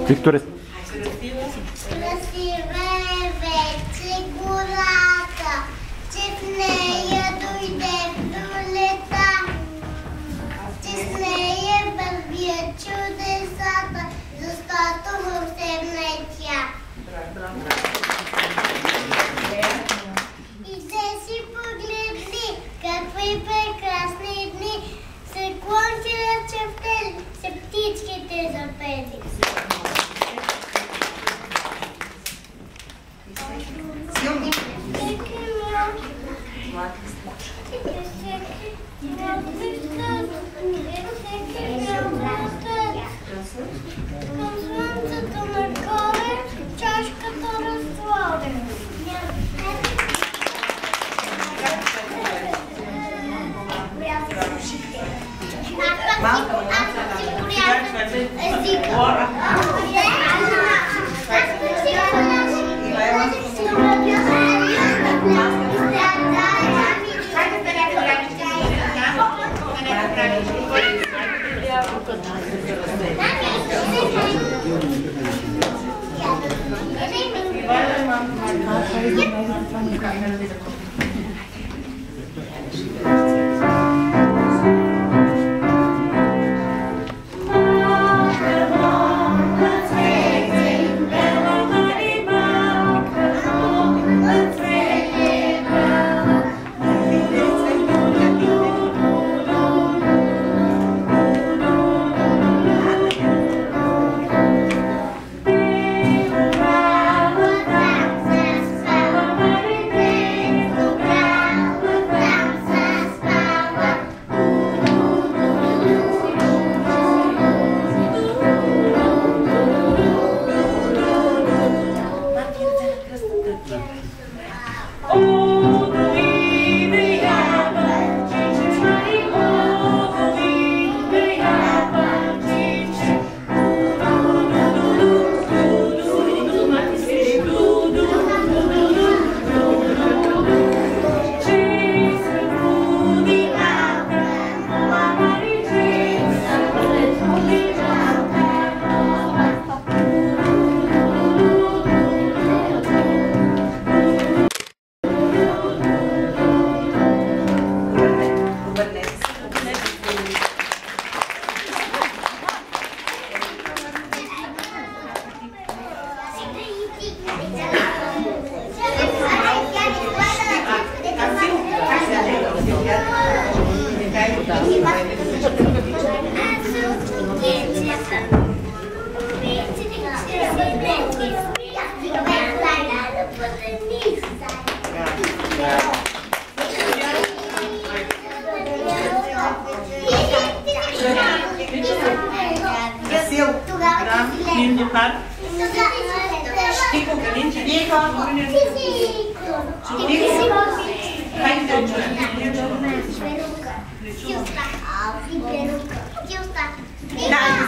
Викторе. Красива е вече гората, че в нея дойде пролета, че с нея вървят чудесата, защото вълшебна е тя. И те си погледни, какви прекрасни дни, се клончили чевтели, се птичките запели. Към слънцето нагоре, чашката разтворя.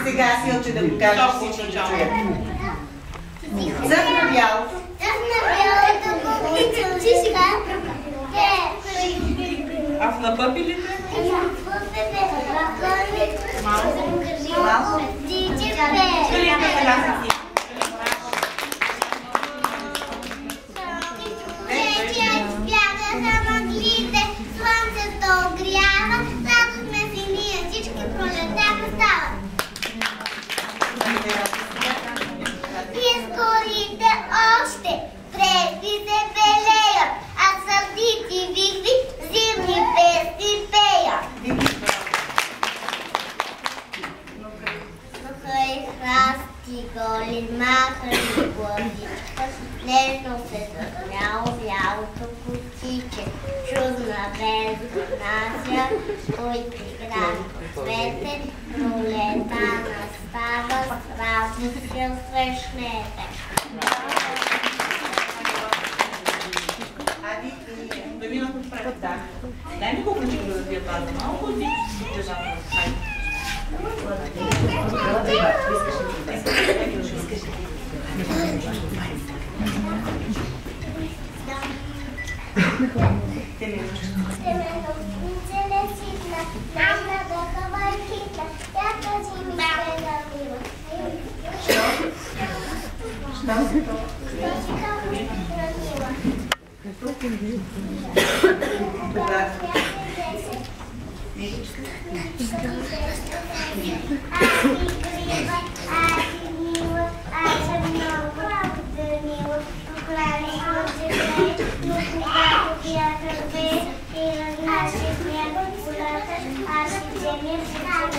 Сега Силче да покажеш всички да чуят. Зъбна бяло. А в напъпилите? Малко. Слънцето огрява, дадохме си ние всички пролетяха става. И скорите още преди се белеят, а сърдити вихри зимни песни пеят. Суха и храсти голи, махали главичка, нежно се засмяло бялото котиче. Чудна без нася, кой игра по свете, пролета настава, с радост се усрещнете. Да минах отпред, да. Дай ми го ключи да вие паза малко и държавно. Аз ще вземем земята.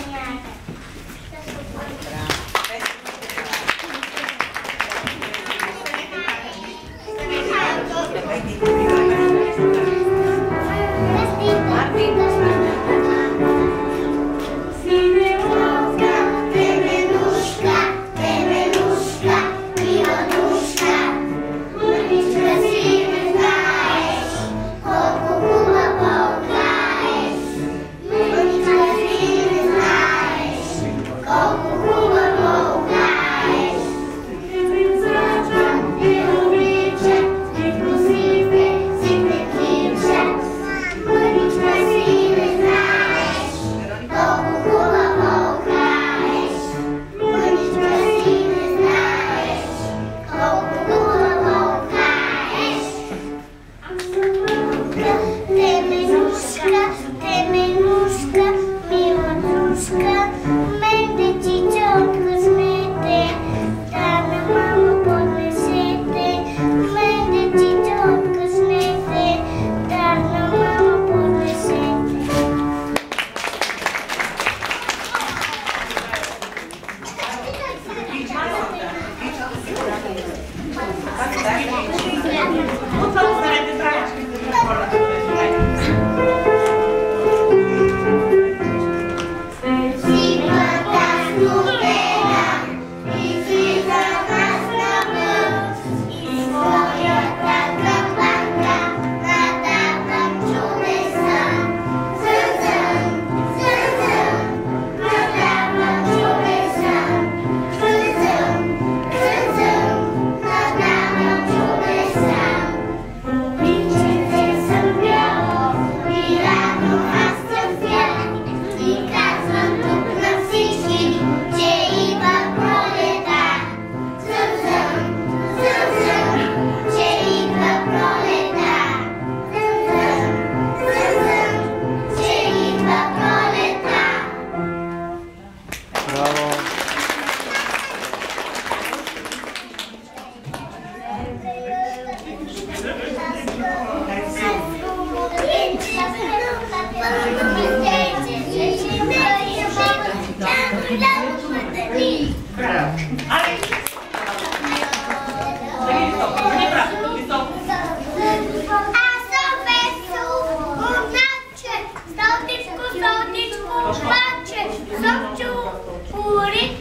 Пური